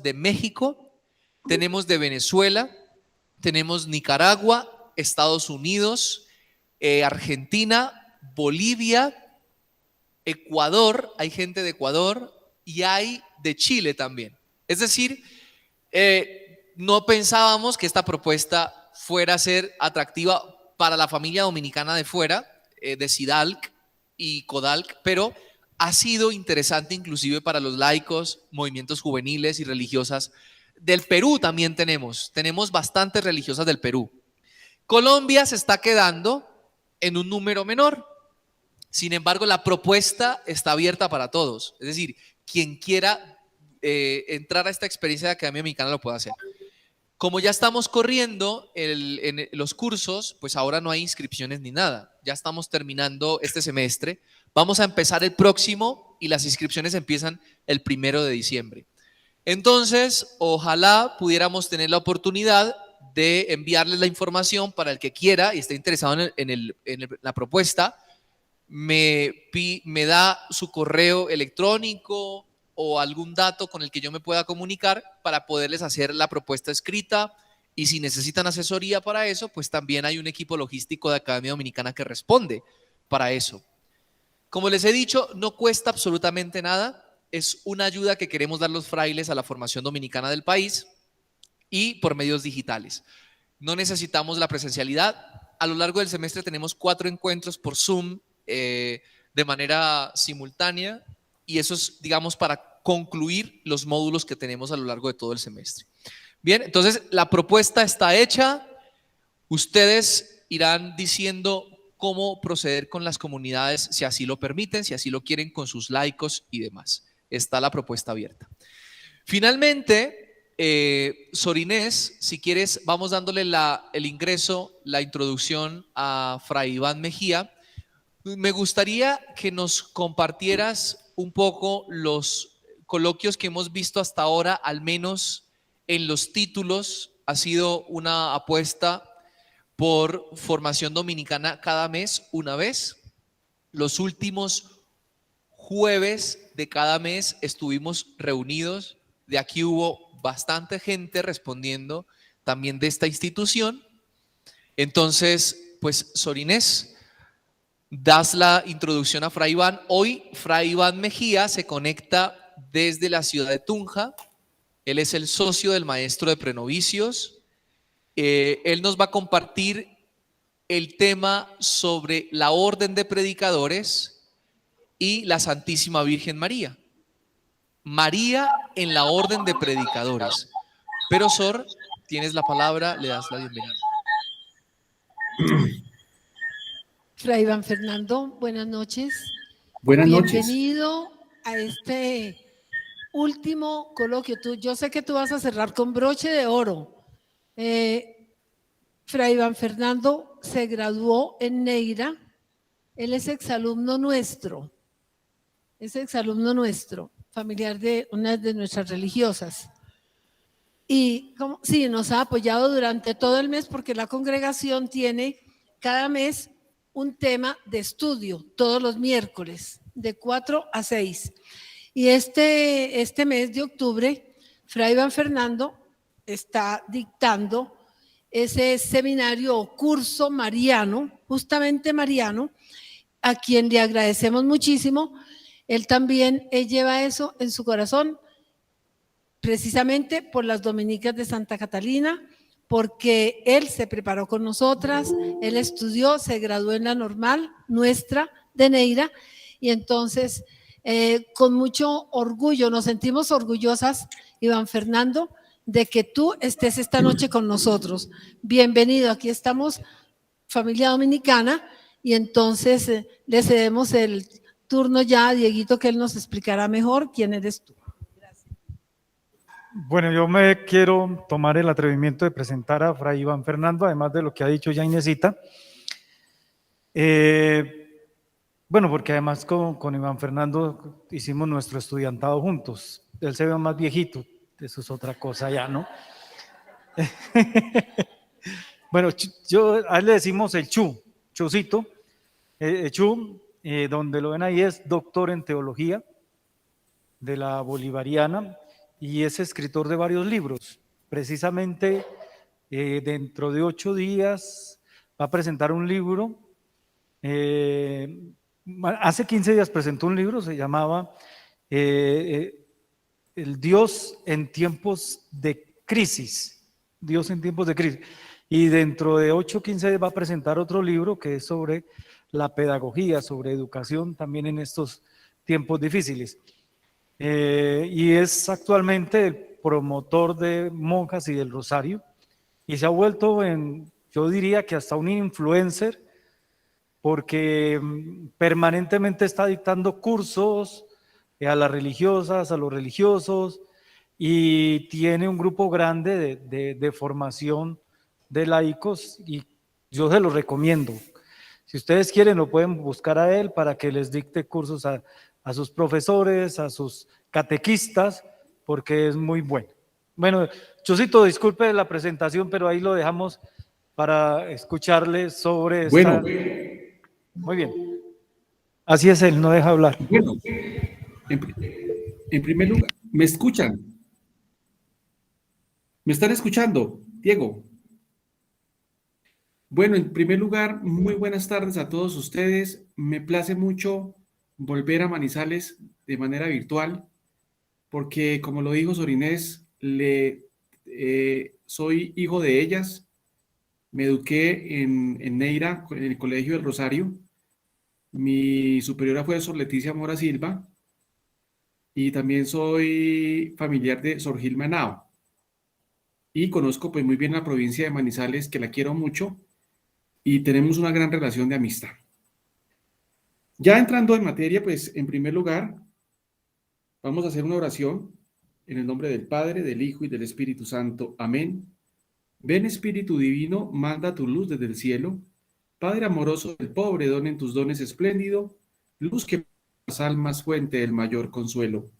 de México, tenemos de Venezuela, tenemos Nicaragua, Estados Unidos, Argentina, Bolivia, Ecuador, hay gente de Ecuador y hay de Chile también. Es decir, no pensábamos que esta propuesta fuera a ser atractiva para la familia dominicana de fuera, de SIDALC y CODALC, pero ha sido interesante inclusive para los laicos, movimientos juveniles y religiosas. Del Perú también tenemos bastantes religiosas del Perú. Colombia se está quedando en un número menor. Sin embargo, la propuesta está abierta para todos. Es decir, quien quiera entrar a esta experiencia de Academia Dominicana lo puede hacer. Como ya estamos corriendo en los cursos, pues ahora no hay inscripciones ni nada. Ya estamos terminando este semestre. Vamos a empezar el próximo y las inscripciones empiezan el 1 de diciembre. Entonces, ojalá pudiéramos tener la oportunidad de enviarles la información para el que quiera y esté interesado en la propuesta. Me da su correo electrónico o algún dato con el que yo me pueda comunicar para poderles hacer la propuesta escrita, y si necesitan asesoría para eso, pues también hay un equipo logístico de Academia Dominicana que responde para eso. Como les he dicho, no cuesta absolutamente nada, es una ayuda que queremos dar los frailes a la formación dominicana del país y por medios digitales. No necesitamos la presencialidad. A lo largo del semestre tenemos 4 encuentros por Zoom de manera simultánea, y eso es, digamos, para concluir los módulos que tenemos a lo largo de todo el semestre. Bien, entonces la propuesta está hecha. Ustedes irán diciendo cómo proceder con las comunidades, si así lo permiten, si así lo quieren, con sus laicos y demás. Está la propuesta abierta. Finalmente, Sor Inés, si quieres, vamos dándole el ingreso, la introducción a Fray Iván Mejía. Me gustaría que nos compartieras un poco los coloquios que hemos visto hasta ahora, al menos en los títulos. Ha sido una apuesta por formación dominicana cada mes, una vez. Los últimos jueves de cada mes estuvimos reunidos. De aquí hubo bastante gente respondiendo también de esta institución. Entonces, pues, Sor Inés, das la introducción a Fray Iván. Hoy Fray Iván Mejía se conecta desde la ciudad de Tunja. Él es el socio del maestro de prenovicios. Él nos va a compartir el tema sobre la orden de predicadores y la Santísima Virgen María. María en la orden de predicadores. Pero Sor, tienes la palabra, le das la bienvenida. Fray Iván Fernando, buenas noches. Buenas noches. Bienvenido a este último coloquio. Yo sé que tú vas a cerrar con broche de oro. Fray Iván Fernando se graduó en Neira. Él es exalumno nuestro. Es exalumno nuestro, familiar de una de nuestras religiosas. Y sí, nos ha apoyado durante todo el mes, porque la congregación tiene cada mes un tema de estudio, todos los miércoles, de 4 a 6. Y este mes de octubre, Fray Iván Fernando está dictando ese seminario o curso mariano, justamente mariano, a quien le agradecemos muchísimo. Él también lleva eso en su corazón, precisamente por las dominicas de Santa Catalina, porque él se preparó con nosotras, él estudió, se graduó en la normal nuestra de Neira, y entonces con mucho orgullo, nos sentimos orgullosas, Iván Fernando, de que tú estés esta noche con nosotros. Bienvenido, aquí estamos, familia dominicana, y entonces le cedemos el turno ya a Dieguito, que él nos explicará mejor quién eres tú. Bueno, yo me quiero tomar el atrevimiento de presentar a Fray Iván Fernando, además de lo que ha dicho ya Inesita. Bueno, porque además con Iván Fernando hicimos nuestro estudiantado juntos. Él se ve más viejito, eso es otra cosa ya, ¿no? Bueno, a él le decimos el Chucito. Chu, donde lo ven ahí, es doctor en teología de la Bolivariana. y es escritor de varios libros. Precisamente dentro de 8 días va a presentar un libro. Hace 15 días presentó un libro, se llamaba El Dios en tiempos de crisis. Dios en tiempos de crisis. Y dentro de 8 o 15 días va a presentar otro libro que es sobre la pedagogía, sobre educación también en estos tiempos difíciles. Y es actualmente el promotor de monjas y del rosario, y se ha vuelto yo diría que hasta un influencer, porque permanentemente está dictando cursos a las religiosas, a los religiosos, y tiene un grupo grande de formación de laicos, y yo se los recomiendo. Si ustedes quieren, lo pueden buscar a él para que les dicte cursos a sus profesores, a sus catequistas, porque es muy bueno. Bueno, Chusito, disculpe la presentación, pero ahí lo dejamos para escucharle sobre esta... Bueno, Muy bien. Así es él, no deja hablar. bueno, en primer lugar, ¿me escuchan? ¿Me están escuchando, Diego? Bueno, en primer lugar, muy buenas tardes a todos ustedes. Me place mucho volver a Manizales de manera virtual, porque como lo dijo Sor Inés, soy hijo de ellas. Me eduqué en Neira, en el Colegio del Rosario. Mi superiora fue Sor Leticia Mora Silva, y también soy familiar de Sor Gilma Henao. Y conozco pues muy bien la provincia de Manizales, que la quiero mucho, y tenemos una gran relación de amistad. Ya entrando en materia, pues en primer lugar, vamos a hacer una oración en el nombre del Padre, del Hijo y del Espíritu Santo. Amén. Ven Espíritu Divino, manda tu luz desde el cielo. Padre amoroso del pobre, donen tus dones espléndido, luz que las almas fuente del mayor consuelo.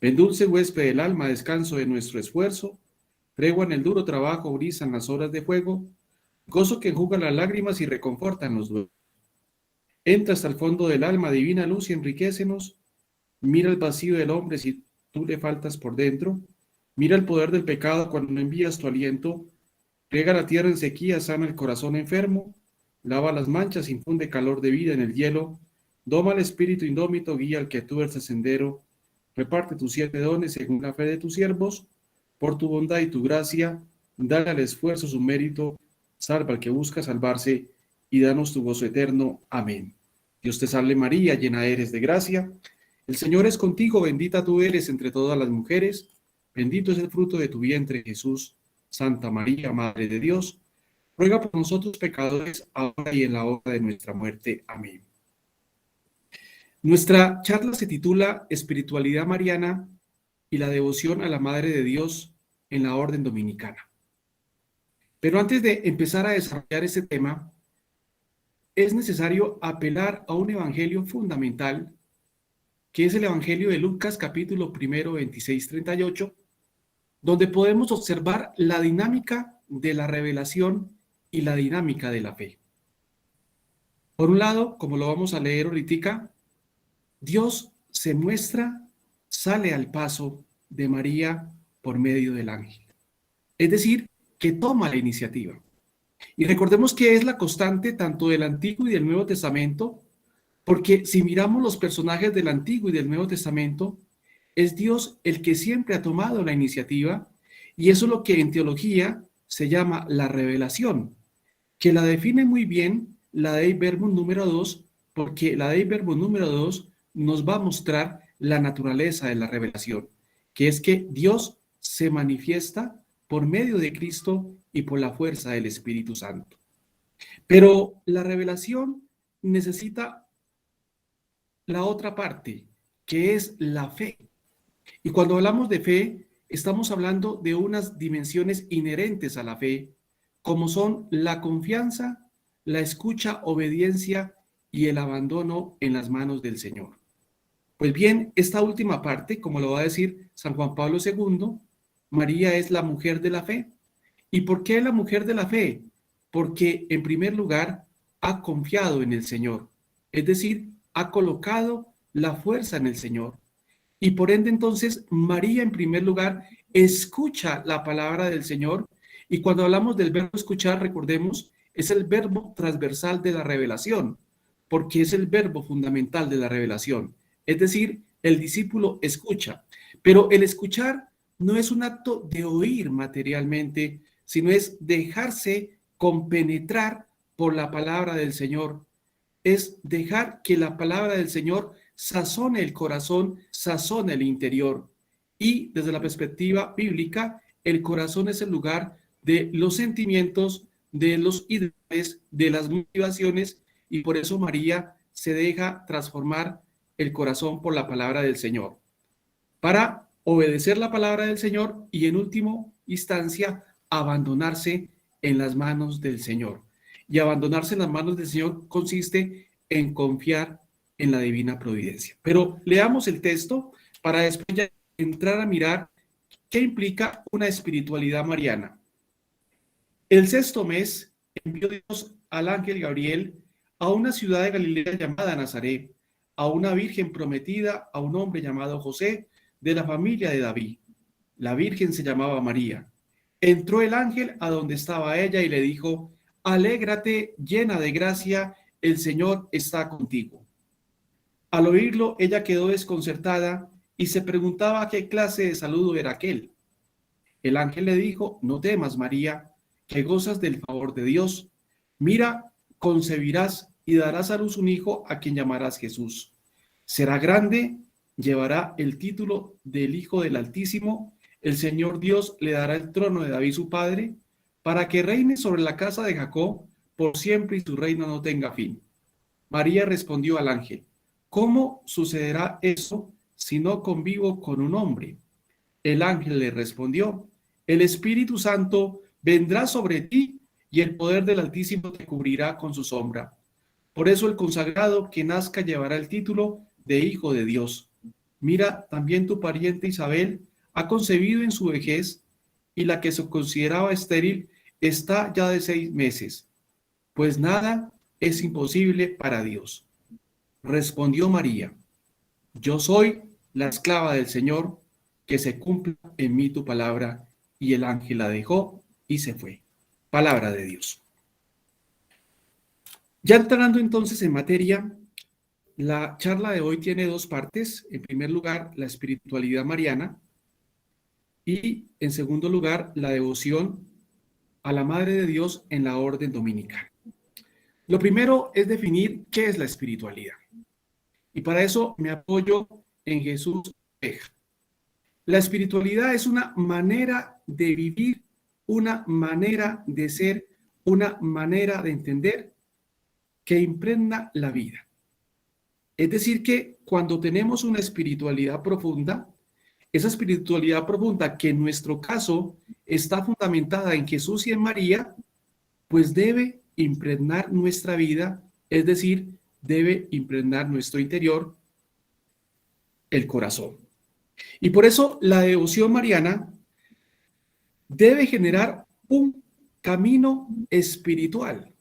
Ven dulce huésped del alma, descanso de nuestro esfuerzo, tregua en el duro trabajo, brisa en las horas de fuego, gozo que enjuga las lágrimas y reconforta en los duelos. Entra hasta el fondo del alma, divina luz, y enriquécenos. Mira el vacío del hombre si tú le faltas por dentro. Mira el poder del pecado cuando no envías tu aliento. Riega la tierra en sequía, sana el corazón enfermo. Lava las manchas, infunde calor de vida en el hielo. Doma al espíritu indómito, guía al que tuerce sendero. Reparte tus 7 dones según la fe de tus siervos. Por tu bondad y tu gracia, dale al esfuerzo su mérito. Salva al que busca salvarse y danos tu gozo eterno. Amén. Dios te salve María, llena eres de gracia. El Señor es contigo, bendita tú eres entre todas las mujeres. Bendito es el fruto de tu vientre, Jesús. Santa María, Madre de Dios, ruega por nosotros pecadores, ahora y en la hora de nuestra muerte. Amén. Nuestra charla se titula Espiritualidad Mariana y la devoción a la Madre de Dios en la Orden Dominicana. Pero antes de empezar a desarrollar este tema, es necesario apelar a un evangelio fundamental, que es el Evangelio de Lucas, capítulo 1, 26-38, donde podemos observar la dinámica de la revelación y la dinámica de la fe. Por un lado, como lo vamos a leer ahorita, Dios se muestra, sale al paso de María por medio del ángel. Es decir, que toma la iniciativa. Y recordemos que es la constante tanto del Antiguo y del Nuevo Testamento, porque si miramos los personajes del Antiguo y del Nuevo Testamento, es Dios el que siempre ha tomado la iniciativa, y eso es lo que en teología se llama la revelación, que la define muy bien la Dei Verbum número 2, porque la Dei Verbum número 2 nos va a mostrar la naturaleza de la revelación, que es que Dios se manifiesta por medio de Cristo y por la fuerza del Espíritu Santo. Pero la revelación necesita la otra parte, que es la fe. Y cuando hablamos de fe, estamos hablando de unas dimensiones inherentes a la fe, como son la confianza, la escucha, obediencia y el abandono en las manos del Señor. Pues bien, esta última parte, como lo va a decir San Juan Pablo II, María es la mujer de la fe. ¿Y por qué la mujer de la fe? Porque en primer lugar ha confiado en el Señor, es decir, ha colocado la fuerza en el Señor. Y por ende, entonces, María, en primer lugar, escucha la palabra del Señor. Y cuando hablamos del verbo escuchar, recordemos, es el verbo transversal de la revelación, porque es el verbo fundamental de la revelación. Es decir, el discípulo escucha. Pero el escuchar no es un acto de oír materialmente, sino es dejarse compenetrar por la palabra del Señor. Es dejar que la palabra del Señor sazone el corazón, sazone el interior. Y desde la perspectiva bíblica, el corazón es el lugar de los sentimientos, de los ideales, de las motivaciones, y por eso María se deja transformar el corazón por la palabra del Señor, para obedecer la palabra del Señor y en última instancia abandonarse en las manos del Señor. Y abandonarse en las manos del Señor consiste en confiar en la divina providencia. Pero leamos el texto para después ya entrar a mirar qué implica una espiritualidad mariana. El sexto mes envió Dios al ángel Gabriel a una ciudad de Galilea llamada Nazaret, a una virgen prometida a un hombre llamado José, de la familia de David. La virgen se llamaba María. Entró el ángel a donde estaba ella y le dijo: alégrate, llena de gracia, el Señor está contigo. Al oírlo, ella quedó desconcertada y se preguntaba qué clase de saludo era aquel. El ángel le dijo: no temas, María, que gozas del favor de Dios. Mira, concebirás y darás a luz un hijo a quien llamarás Jesús. Será grande, llevará el título del Hijo del Altísimo. El Señor Dios le dará el trono de David su padre, para que reine sobre la casa de Jacob por siempre y su reino no tenga fin. María respondió al ángel: ¿cómo sucederá eso si no convivo con un hombre? El ángel le respondió: el Espíritu Santo vendrá sobre ti y el poder del Altísimo te cubrirá con su sombra. Por eso el consagrado que nazca llevará el título de Hijo de Dios. Mira, también tu pariente Isabel ha concebido en su vejez, y la que se consideraba estéril está ya de 6 meses, pues nada es imposible para Dios. Respondió María: yo soy la esclava del Señor, que se cumpla en mí tu palabra. Y el ángel la dejó y se fue. Palabra de Dios. Ya entrando entonces en materia, la charla de hoy tiene 2 partes. En primer lugar, la espiritualidad mariana, y en segundo lugar, la devoción a la Madre de Dios en la orden dominical. Lo primero es definir qué es la espiritualidad. Y para eso me apoyo en Jesús. La espiritualidad es una manera de vivir, una manera de ser, una manera de entender que impregna la vida. Es decir, que cuando tenemos una espiritualidad profunda, esa espiritualidad profunda que en nuestro caso está fundamentada en Jesús y en María, pues debe impregnar nuestra vida, es decir, debe impregnar nuestro interior, el corazón. Y por eso la devoción mariana debe generar un camino espiritual.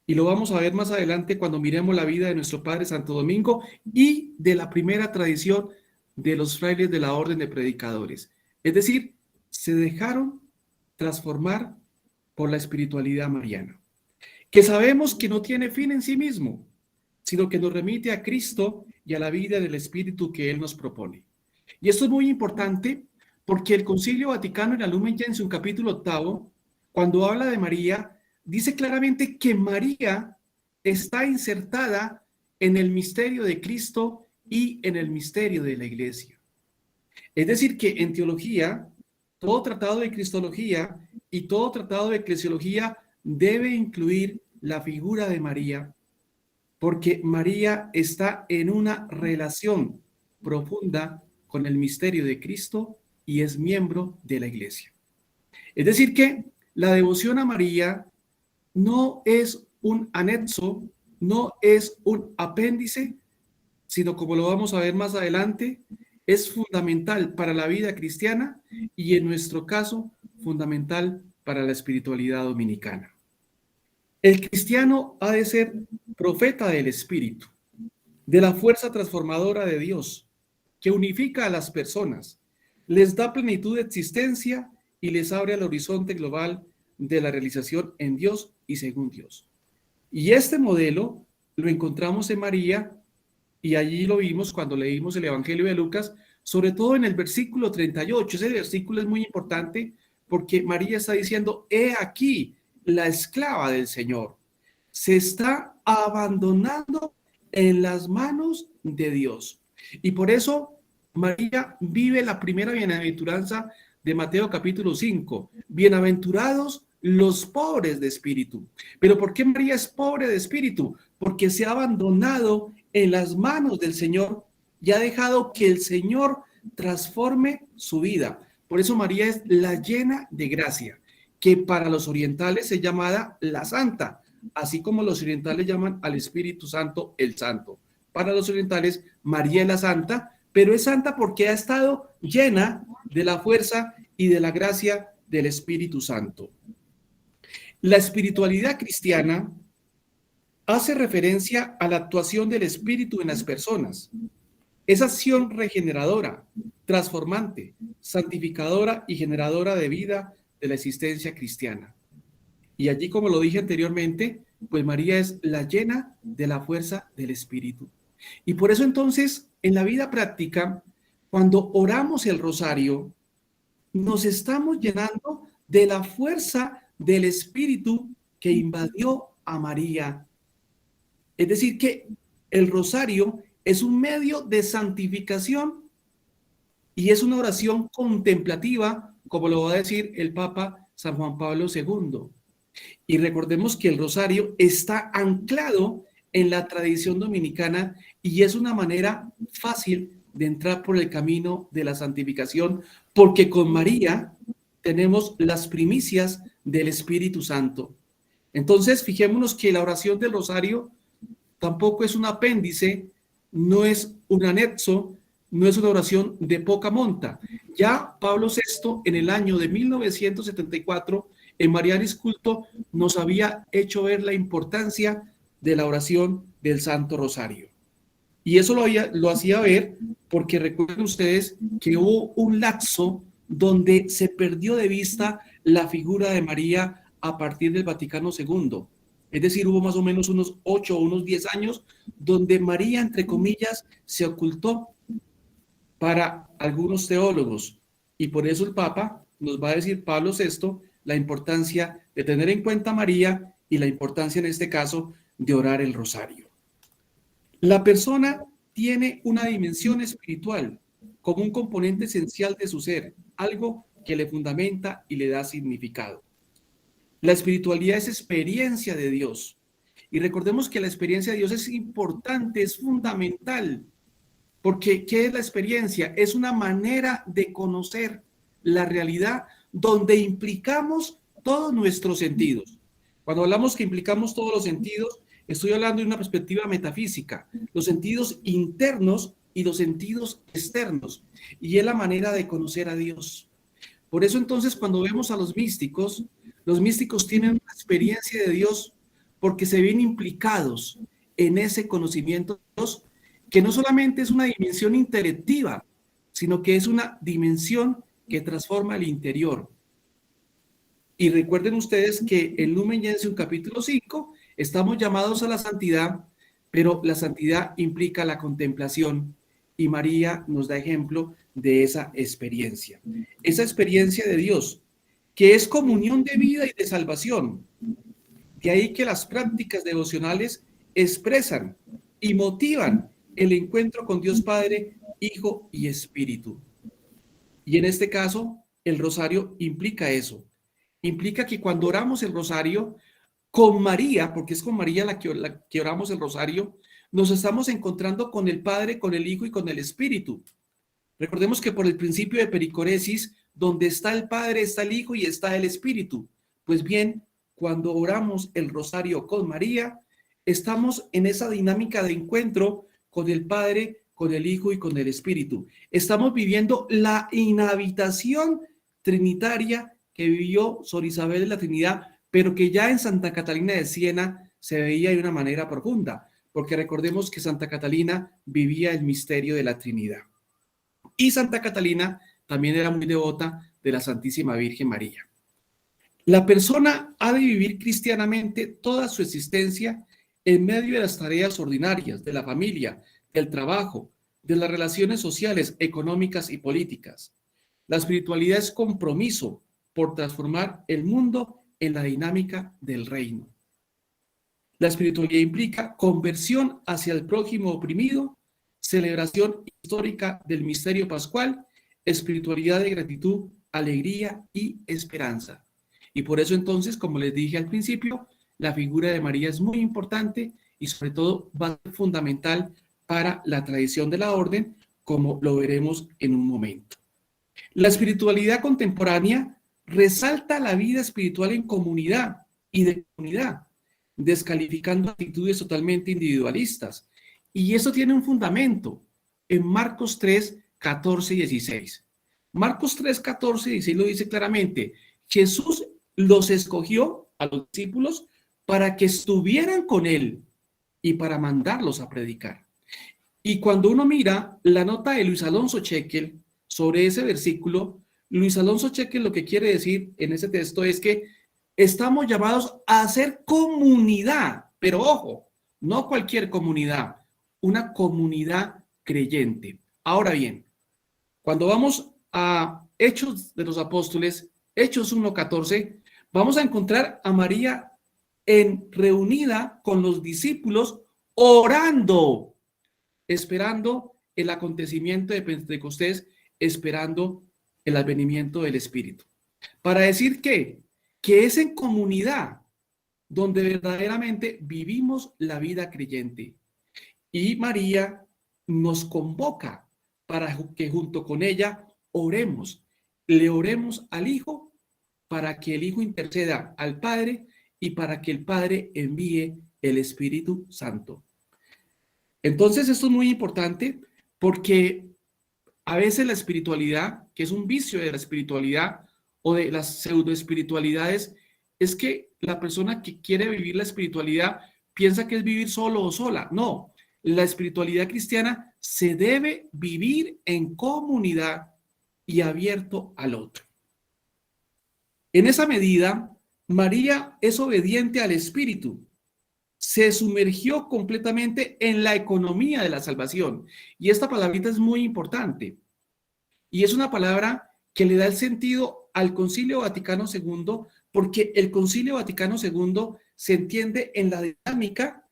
Y lo vamos a ver más adelante cuando miremos la vida de nuestro Padre Santo Domingo y de la primera tradición de los frailes de la Orden de Predicadores. Es decir, se dejaron transformar por la espiritualidad mariana, que sabemos que no tiene fin en sí mismo, sino que nos remite a Cristo y a la vida del Espíritu que Él nos propone. Y esto es muy importante porque el Concilio Vaticano en la Lumen Gentium, capítulo 8, cuando habla de María, dice claramente que María está insertada en el misterio de Cristo y en el misterio de la Iglesia. Es decir, que en teología, todo tratado de cristología y todo tratado de eclesiología debe incluir la figura de María, porque María está en una relación profunda con el misterio de Cristo y es miembro de la Iglesia. Es decir, que la devoción a María no es un anexo, no es un apéndice, sino, como lo vamos a ver más adelante, es fundamental para la vida cristiana y, en nuestro caso, fundamental para la espiritualidad dominicana. El cristiano ha de ser profeta del Espíritu, de la fuerza transformadora de Dios, que unifica a las personas, les da plenitud de existencia y les abre al horizonte global de la realización en Dios y según Dios. Y este modelo lo encontramos en María, y allí lo vimos cuando leímos el Evangelio de Lucas, sobre todo en el versículo 38. Ese versículo es muy importante porque María está diciendo: he aquí la esclava del Señor, se está abandonando en las manos de Dios. Y por eso María vive la primera bienaventuranza de Mateo capítulo 5. Bienaventurados los pobres de espíritu. ¿Pero por qué María es pobre de espíritu? Porque se ha abandonado en las manos del Señor y ha dejado que el Señor transforme su vida. Por eso María es la llena de gracia, que para los orientales es llamada la santa, así como los orientales llaman al Espíritu Santo el santo. Para los orientales, María es la santa, pero es santa porque ha estado llena de la fuerza y de la gracia del Espíritu Santo. La espiritualidad cristiana hace referencia a la actuación del Espíritu en las personas. Es acción regeneradora, transformante, santificadora y generadora de vida de la existencia cristiana. Y allí, como lo dije anteriormente, pues María es la llena de la fuerza del Espíritu. Y por eso entonces, en la vida práctica, cuando oramos el rosario, nos estamos llenando de la fuerza del Espíritu que invadió a María. Es decir, que el rosario es un medio de santificación y es una oración contemplativa, como lo va a decir el Papa San Juan Pablo II. Y recordemos que el rosario está anclado en la tradición dominicana y es una manera fácil de entrar por el camino de la santificación, porque con María tenemos las primicias del Espíritu Santo. Entonces, fijémonos que la oración del rosario tampoco es un apéndice, no es un anexo, no es una oración de poca monta. Ya Pablo VI, en el año de 1974, en Marianis Culto, nos había hecho ver la importancia de la oración del Santo Rosario. Y eso lo hacía ver porque recuerden ustedes que hubo un lapso donde se perdió de vista la figura de María a partir del Vaticano II. Es decir, hubo más o menos unos 8 o unos 10 años donde María, entre comillas, se ocultó para algunos teólogos. Y por eso el Papa nos va a decir, Pablo VI, la importancia de tener en cuenta a María y la importancia en este caso de orar el rosario. La persona tiene una dimensión espiritual como un componente esencial de su ser, algo que le fundamenta y le da significado. La espiritualidad es experiencia de Dios. Y recordemos que la experiencia de Dios es importante, es fundamental. Porque, ¿qué es la experiencia? Es una manera de conocer la realidad donde implicamos todos nuestros sentidos. Cuando hablamos que implicamos todos los sentidos, estoy hablando de una perspectiva metafísica, los sentidos internos y los sentidos externos. Y es la manera de conocer a Dios. Por eso entonces cuando vemos a los místicos tienen una experiencia de Dios porque se ven implicados en ese conocimiento de Dios, que no solamente es una dimensión intelectiva, sino que es una dimensión que transforma el interior. Y recuerden ustedes que en Lumen Gentium capítulo 5 estamos llamados a la santidad, pero la santidad implica la contemplación y María nos da ejemplo de esa experiencia de Dios, que es comunión de vida y de salvación. De ahí que las prácticas devocionales expresan y motivan el encuentro con Dios Padre, Hijo y Espíritu. Y en este caso, el rosario implica eso. Implica que cuando oramos el rosario con María, porque es con María la que oramos el rosario, nos estamos encontrando con el Padre, con el Hijo y con el Espíritu. Recordemos que por el principio de pericoresis, donde está el Padre, está el Hijo y está el Espíritu. Pues bien, cuando oramos el rosario con María, estamos en esa dinámica de encuentro con el Padre, con el Hijo y con el Espíritu. Estamos viviendo la inhabitación trinitaria que vivió Sor Isabel de la Trinidad, pero que ya en Santa Catalina de Siena se veía de una manera profunda, porque recordemos que Santa Catalina vivía el misterio de la Trinidad. y Santa Catalina también era muy devota de la Santísima Virgen María. La persona ha de vivir cristianamente toda su existencia en medio de las tareas ordinarias, de la familia, del trabajo, de las relaciones sociales, económicas y políticas. La espiritualidad es compromiso por transformar el mundo en la dinámica del reino. La espiritualidad implica conversión hacia el prójimo oprimido, celebración histórica del misterio pascual, espiritualidad de gratitud, alegría y esperanza. Y por eso entonces, como les dije al principio, la figura de María es muy importante y sobre todo va a ser fundamental para la tradición de la orden, como lo veremos en un momento. La espiritualidad contemporánea resalta la vida espiritual en comunidad y de comunidad, descalificando actitudes totalmente individualistas. Y eso tiene un fundamento en Marcos 3, 14 y 16. Marcos 3, 14 y 16 lo dice claramente. Jesús los escogió a los discípulos para que estuvieran con él y para mandarlos a predicar. Y cuando uno mira la nota de Luis Alonso Chequel sobre ese versículo, Luis Alonso Chequel lo que quiere decir en ese texto es que estamos llamados a hacer comunidad, pero ojo, no cualquier comunidad, una comunidad creyente. Ahora bien, cuando vamos a Hechos de los Apóstoles, Hechos 1:14, vamos a encontrar a María reunida con los discípulos orando, esperando el acontecimiento de Pentecostés, esperando el advenimiento del Espíritu. Para decir que es en comunidad donde verdaderamente vivimos la vida creyente. Y María nos convoca para que junto con ella oremos, le oremos al Hijo para que el Hijo interceda al Padre y para que el Padre envíe el Espíritu Santo. Entonces esto es muy importante porque a veces la espiritualidad, que es un vicio de la espiritualidad o de las pseudoespiritualidades, es que la persona que quiere vivir la espiritualidad piensa que es vivir solo o sola. No, la espiritualidad cristiana se debe vivir en comunidad y abierto al otro. En esa medida, María es obediente al Espíritu. Se sumergió completamente en la economía de la salvación. Y esta palabrita es muy importante. Y es una palabra que le da el sentido al Concilio Vaticano II, porque el Concilio Vaticano II se entiende en la dinámica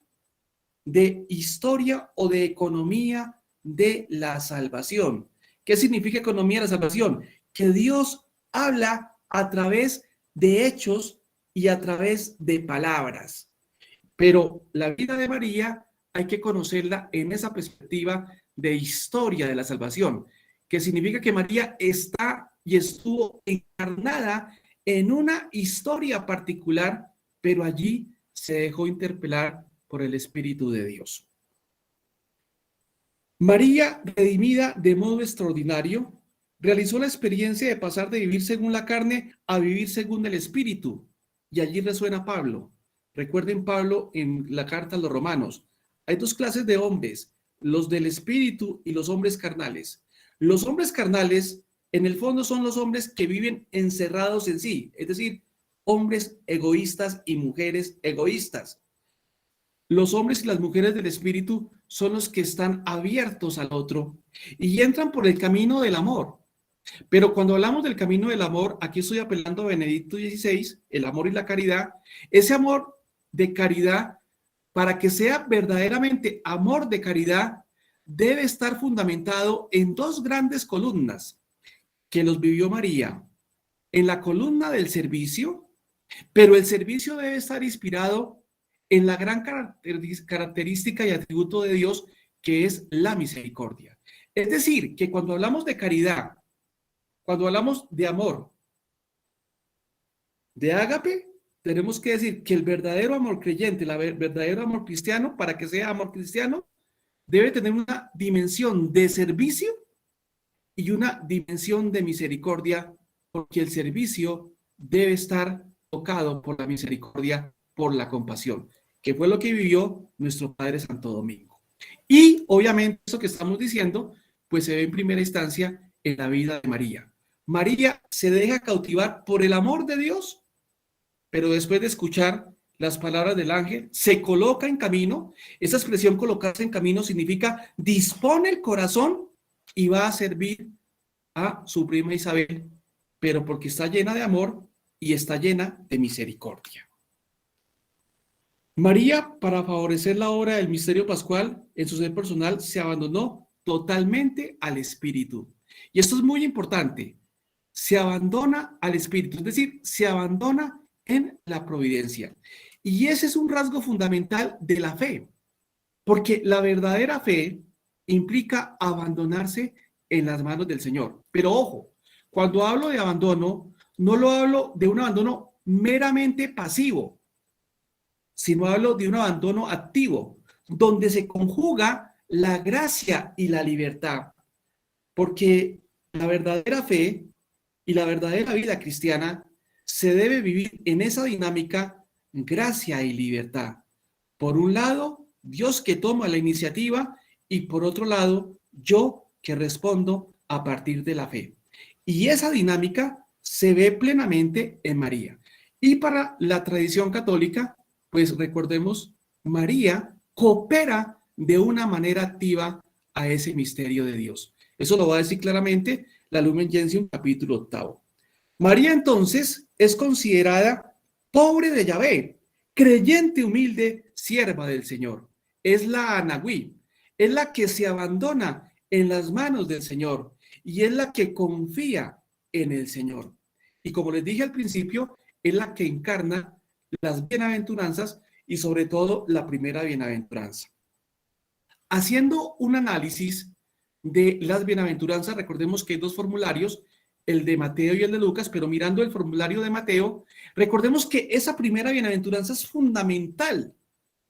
de historia o de economía de la salvación. ¿Qué significa economía de la salvación? Que Dios habla a través de hechos y a través de palabras. Pero la vida de María hay que conocerla en esa perspectiva de historia de la salvación, que significa que María está y estuvo encarnada en una historia particular, pero allí se dejó interpelar por el Espíritu de Dios. María, redimida de modo extraordinario, realizó la experiencia de pasar de vivir según la carne a vivir según el Espíritu. Y allí resuena Pablo. Recuerden Pablo en la carta a los Romanos. Hay dos clases de hombres, los del Espíritu y los hombres carnales. Los hombres carnales, en el fondo, son los hombres que viven encerrados en sí, es decir, hombres egoístas y mujeres egoístas. Los hombres y las mujeres del Espíritu son los que están abiertos al otro y entran por el camino del amor. Pero cuando hablamos del camino del amor, aquí estoy apelando a Benedicto XVI, el amor y la caridad. Ese amor de caridad, para que sea verdaderamente amor de caridad, debe estar fundamentado en dos grandes columnas que los vivió María. En la columna del servicio, pero el servicio debe estar inspirado en la gran característica y atributo de Dios, que es la misericordia. Es decir, que cuando hablamos de caridad, cuando hablamos de amor, de ágape, tenemos que decir que el verdadero amor creyente, el verdadero amor cristiano, para que sea amor cristiano, debe tener una dimensión de servicio y una dimensión de misericordia, porque el servicio debe estar tocado por la misericordia, por la compasión, que fue lo que vivió nuestro Padre Santo Domingo. Y obviamente eso que estamos diciendo, pues se ve en primera instancia en la vida de María. María se deja cautivar por el amor de Dios, pero después de escuchar las palabras del ángel, se coloca en camino. Esa expresión colocarse en camino significa dispone el corazón y va a servir a su prima Isabel, pero porque está llena de amor y está llena de misericordia. María, para favorecer la obra del misterio pascual en su ser personal, se abandonó totalmente al Espíritu. Y esto es muy importante. Se abandona al Espíritu, es decir, se abandona en la providencia. Y ese es un rasgo fundamental de la fe, porque la verdadera fe implica abandonarse en las manos del Señor. Pero ojo, cuando hablo de abandono, no lo hablo de un abandono meramente pasivo, sino hablo de un abandono activo, donde se conjuga la gracia y la libertad, porque la verdadera fe y la verdadera vida cristiana se debe vivir en esa dinámica gracia y libertad. Por un lado, Dios que toma la iniciativa y por otro lado, yo que respondo a partir de la fe. Y esa dinámica se ve plenamente en María. Y para la tradición católica, pues recordemos, María coopera de una manera activa a ese misterio de Dios. Eso lo va a decir claramente la Lumen Gentium, capítulo 8. María entonces es considerada pobre de Yahvé, creyente humilde, sierva del Señor. Es la Anagüí, es la que se abandona en las manos del Señor y es la que confía en el Señor. Y como les dije al principio, es la que encarna las bienaventuranzas y sobre todo la primera bienaventuranza. Haciendo un análisis de las bienaventuranzas, recordemos que hay dos formularios, el de Mateo y el de Lucas, pero mirando el formulario de Mateo, recordemos que esa primera bienaventuranza es fundamental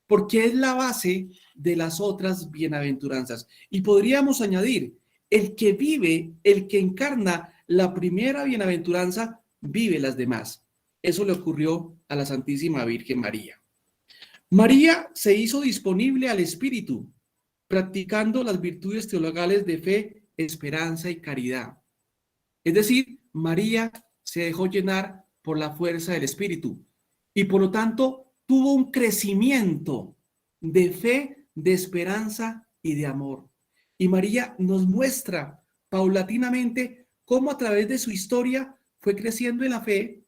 porque es la base de las otras bienaventuranzas. Y podríamos añadir, el que vive, el que encarna la primera bienaventuranza, vive las demás. Eso le ocurrió a la Santísima Virgen María. María se hizo disponible al Espíritu, practicando las virtudes teologales de fe, esperanza y caridad. Es decir, María se dejó llenar por la fuerza del Espíritu y por lo tanto tuvo un crecimiento de fe, de esperanza y de amor. Y María nos muestra paulatinamente cómo a través de su historia fue creciendo en la fe,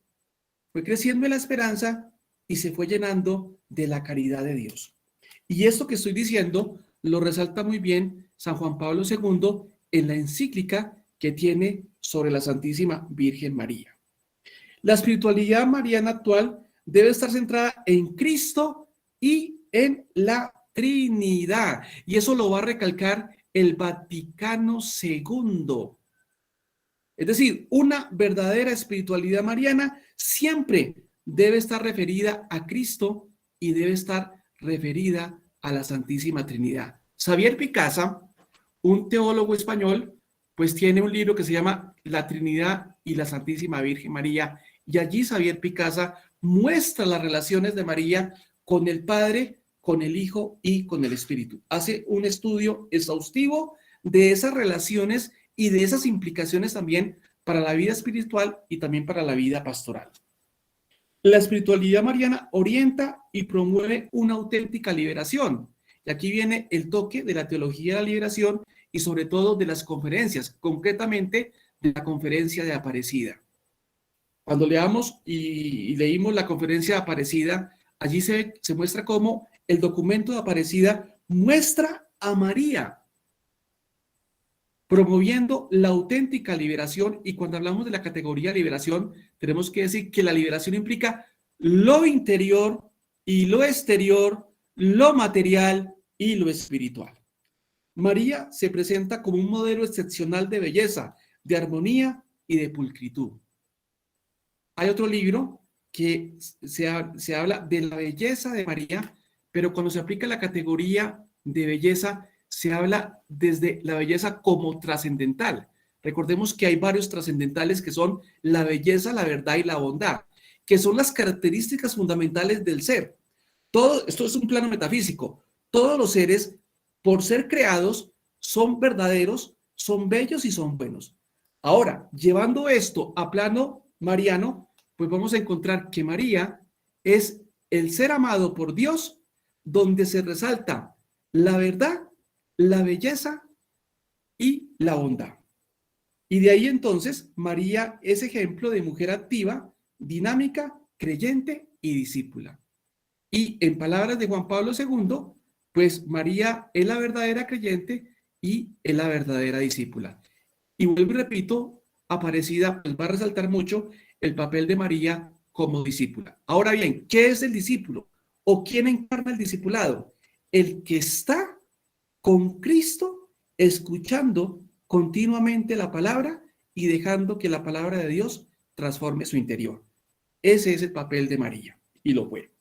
fue creciendo en la esperanza y se fue llenando de la caridad de Dios. Y esto que estoy diciendo lo resalta muy bien San Juan Pablo II en la encíclica que tiene sobre la Santísima Virgen María. La espiritualidad mariana actual debe estar centrada en Cristo y en la Trinidad. Y eso lo va a recalcar el Vaticano II. Es decir, una verdadera espiritualidad mariana siempre debe estar referida a Cristo y debe estar referida a la Santísima Trinidad. Xavier Picasa, un teólogo español, pues tiene un libro que se llama La Trinidad y la Santísima Virgen María, y allí Xavier Picasa muestra las relaciones de María con el Padre, con el Hijo y con el Espíritu. Hace un estudio exhaustivo de esas relaciones y de esas implicaciones también para la vida espiritual y también para la vida pastoral. La espiritualidad mariana orienta y promueve una auténtica liberación. Y aquí viene el toque de la teología de la liberación y sobre todo de las conferencias, concretamente de la conferencia de Aparecida. Cuando leamos y leímos la conferencia de Aparecida, allí se muestra cómo el documento de Aparecida muestra a María promoviendo la auténtica liberación. Y cuando hablamos de la categoría de liberación, tenemos que decir que la liberación implica lo interior y lo exterior, lo material y lo espiritual. María se presenta como un modelo excepcional de belleza, de armonía y de pulcritud. Hay otro libro que se habla de la belleza de María, pero cuando se aplica la categoría de belleza, se habla desde la belleza como trascendental. Recordemos que hay varios trascendentales que son la belleza, la verdad y la bondad, que son las características fundamentales del ser. Todo esto es un plano metafísico. Todos los seres, por ser creados, son verdaderos, son bellos y son buenos. Ahora, llevando esto a plano mariano, pues vamos a encontrar que María es el ser amado por Dios, donde se resalta la verdad, la belleza y la bondad. Y de ahí entonces María es ejemplo de mujer activa, dinámica, creyente y discípula. Y en palabras de Juan Pablo II, pues María es la verdadera creyente y es la verdadera discípula. Y vuelvo y repito, Aparecida pues va a resaltar mucho el papel de María como discípula. Ahora bien, ¿qué es el discípulo? ¿O quién encarna el discipulado? El que está con Cristo, escuchando continuamente la palabra y dejando que la palabra de Dios transforme su interior. Ese es el papel de María, y lo fue.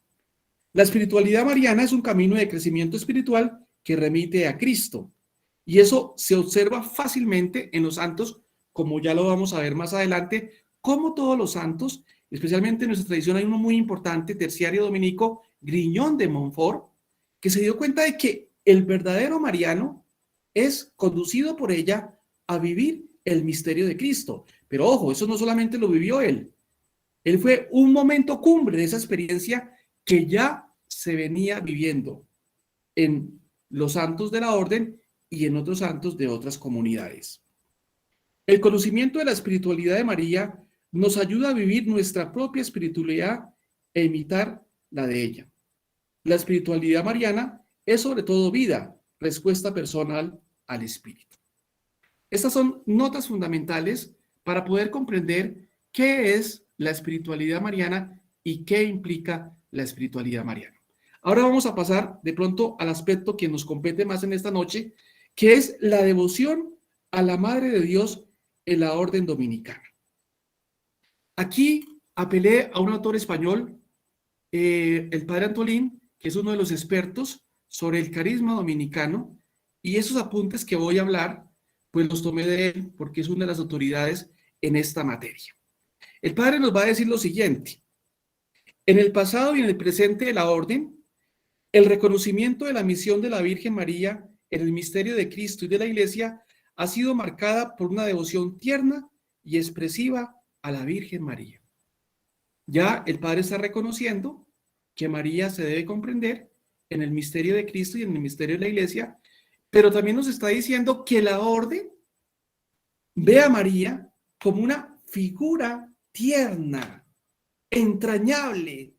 La espiritualidad mariana es un camino de crecimiento espiritual que remite a Cristo, y eso se observa fácilmente en los santos, como ya lo vamos a ver más adelante, como todos los santos, especialmente en nuestra tradición hay uno muy importante, terciario dominico, Griñón de Montfort, que se dio cuenta de que el verdadero mariano es conducido por ella a vivir el misterio de Cristo. Pero ojo, eso no solamente lo vivió él fue un momento cumbre de esa experiencia que ya se venía viviendo en los santos de la orden y en otros santos de otras comunidades. El conocimiento de la espiritualidad de María nos ayuda a vivir nuestra propia espiritualidad e imitar la de ella. La espiritualidad mariana es sobre todo vida, respuesta personal al espíritu. Estas son notas fundamentales para poder comprender qué es la espiritualidad mariana y qué implica la espiritualidad mariana. Ahora vamos a pasar de pronto al aspecto que nos compete más en esta noche, que es la devoción a la Madre de Dios en la orden dominicana. Aquí apelé a un autor español, el padre Antolín, que es uno de los expertos sobre el carisma dominicano, y esos apuntes que voy a hablar, pues los tomé de él porque es una de las autoridades en esta materia. El padre nos va a decir lo siguiente: en el pasado y en el presente de la orden, el reconocimiento de la misión de la Virgen María en el misterio de Cristo y de la Iglesia ha sido marcada por una devoción tierna y expresiva a la Virgen María. Ya el padre está reconociendo que María se debe comprender en el misterio de Cristo y en el misterio de la Iglesia, pero también nos está diciendo que la orden ve a María como una figura tierna, entrañable,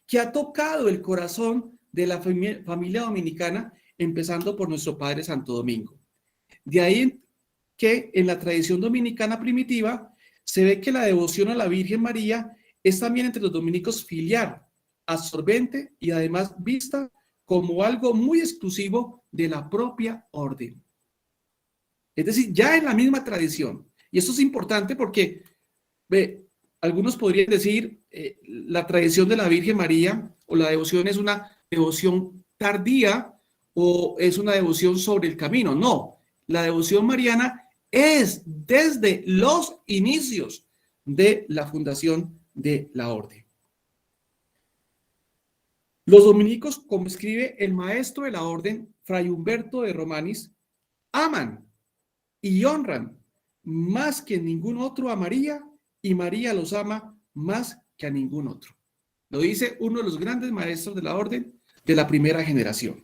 que ha tocado el corazón de la familia dominicana, empezando por nuestro Padre Santo Domingo. De ahí que en la tradición dominicana primitiva se ve que la devoción a la Virgen María es también entre los dominicos filial, absorbente y además vista como algo muy exclusivo de la propia orden. Es decir, ya en la misma tradición. Y esto es importante porque algunos podrían decir la tradición de la Virgen María o la devoción es una devoción tardía o es una devoción sobre el camino. No, la devoción mariana es desde los inicios de la fundación de la orden. Los dominicos, como escribe el maestro de la orden, Fray Humberto de Romanis, aman y honran más que ningún otro a María, y María los ama más que a ningún otro. Lo dice uno de los grandes maestros de la orden de la primera generación.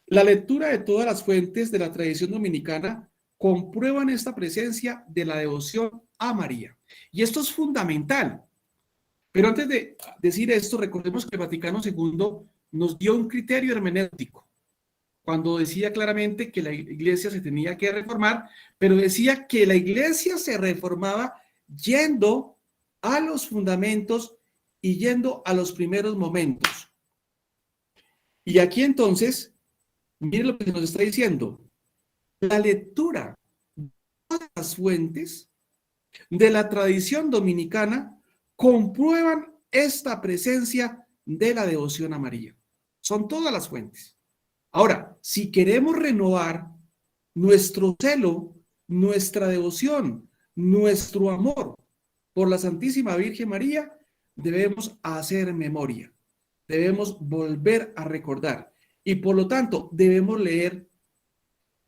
La lectura de todas las fuentes de la tradición dominicana comprueban esta presencia de la devoción a María. Y esto es fundamental. Pero antes de decir esto, recordemos que el Vaticano II nos dio un criterio hermenéutico cuando decía claramente que la iglesia se tenía que reformar, pero decía que la iglesia se reformaba yendo a los fundamentos y yendo a los primeros momentos. Y aquí entonces, miren lo que nos está diciendo. La lectura de todas las fuentes de la tradición dominicana comprueban esta presencia de la devoción a María. Son todas las fuentes. Ahora, si queremos renovar nuestro celo, nuestra devoción, nuestro amor por la Santísima Virgen María, debemos hacer memoria, debemos volver a recordar y por lo tanto debemos leer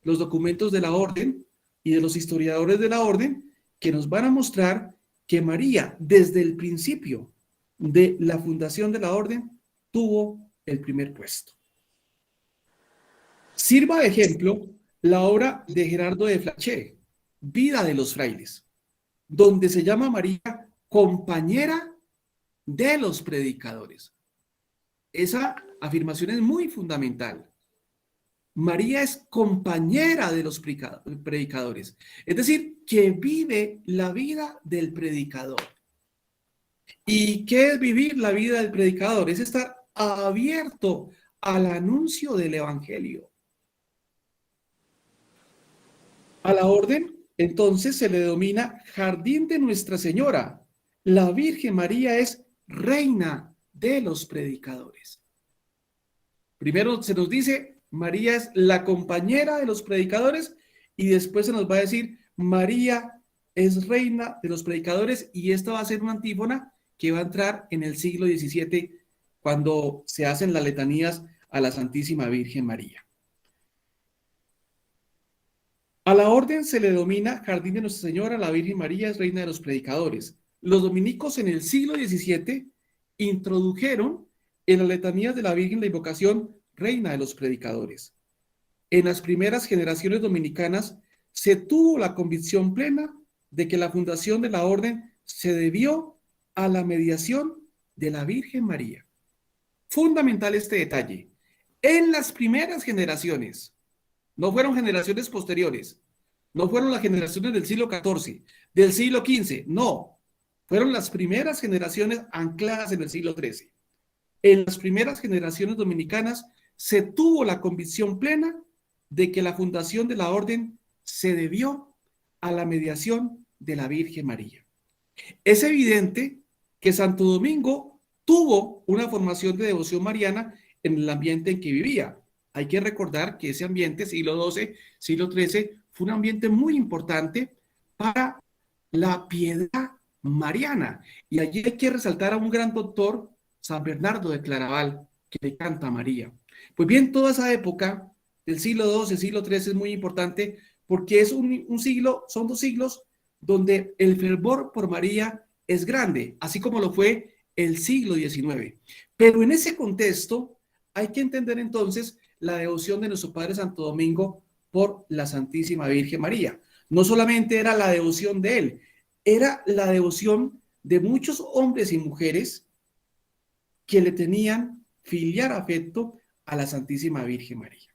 los documentos de la orden y de los historiadores de la orden, que nos van a mostrar que María, desde el principio de la fundación de la orden, tuvo el primer puesto. Sirva de ejemplo la obra de Gerardo de Flachet, Vida de los frailes, donde se llama María compañera de los predicadores. Esa afirmación es muy fundamental. María es compañera de los predicadores, es decir, que vive la vida del predicador. ¿Y qué es vivir la vida del predicador? Es estar abierto al anuncio del evangelio. A la orden, entonces, se le denomina Jardín de Nuestra Señora. La Virgen María es reina de los predicadores. Primero se nos dice, María es la compañera de los predicadores, y después se nos va a decir, María es reina de los predicadores, y esta va a ser una antífona que va a entrar en el siglo XVII, cuando se hacen las letanías a la Santísima Virgen María. A la orden se le denomina Jardín de Nuestra Señora, la Virgen María es reina de los predicadores. Los dominicos en el siglo XVII introdujeron en las letanías de la Virgen la invocación reina de los predicadores. En las primeras generaciones dominicanas se tuvo la convicción plena de que la fundación de la orden se debió a la mediación de la Virgen María. Fundamental este detalle. En las primeras generaciones, no fueron generaciones posteriores, no fueron las generaciones del siglo XIV, del siglo XV, no. Fueron las primeras generaciones ancladas en el siglo XIII. En las primeras generaciones dominicanas se tuvo la convicción plena de que la fundación de la orden se debió a la mediación de la Virgen María. Es evidente que Santo Domingo tuvo una formación de devoción mariana en el ambiente en que vivía. Hay que recordar que ese ambiente, siglo XII, siglo XIII, fue un ambiente muy importante para la piedad mariana. Y allí hay que resaltar a un gran doctor, San Bernardo de Claraval, que le canta a María. Pues bien, toda esa época del siglo XII, siglo XIII es muy importante porque es un siglo, son 2 siglos donde el fervor por María es grande, así como lo fue el siglo XIX. Pero en ese contexto hay que entender entonces la devoción de nuestro Padre Santo Domingo por la Santísima Virgen María. No solamente era la devoción de él, era la devoción de muchos hombres y mujeres que le tenían filial afecto a la Santísima Virgen María.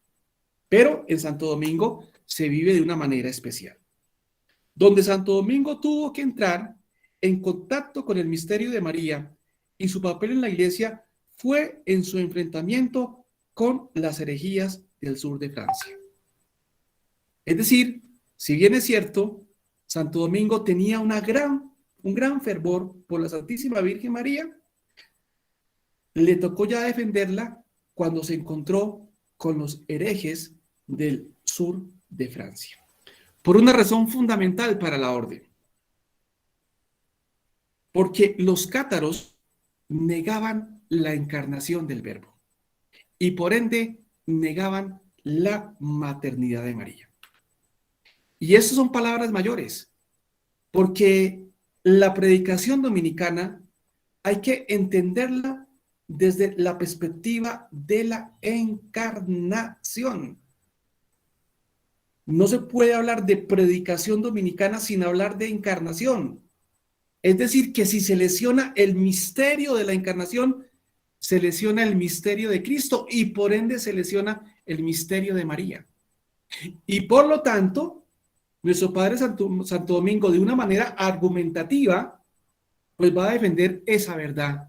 Pero en Santo Domingo se vive de una manera especial, donde Santo Domingo tuvo que entrar en contacto con el misterio de María, y su papel en la iglesia fue en su enfrentamiento con las herejías del sur de Francia. Es decir, si bien es cierto, Santo Domingo tenía un gran fervor por la Santísima Virgen María, le tocó ya defenderla cuando se encontró con los herejes del sur de Francia, por una razón fundamental para la orden, porque los cátaros negaban la encarnación del Verbo y por ende negaban la maternidad de María. Y estas son palabras mayores, porque la predicación dominicana hay que entenderla desde la perspectiva de la encarnación. No se puede hablar de predicación dominicana sin hablar de encarnación. Es decir, que si se lesiona el misterio de la encarnación, se lesiona el misterio de Cristo y por ende se lesiona el misterio de María. Y por lo tanto, nuestro Padre Santo Domingo, de una manera argumentativa, pues va a defender esa verdad.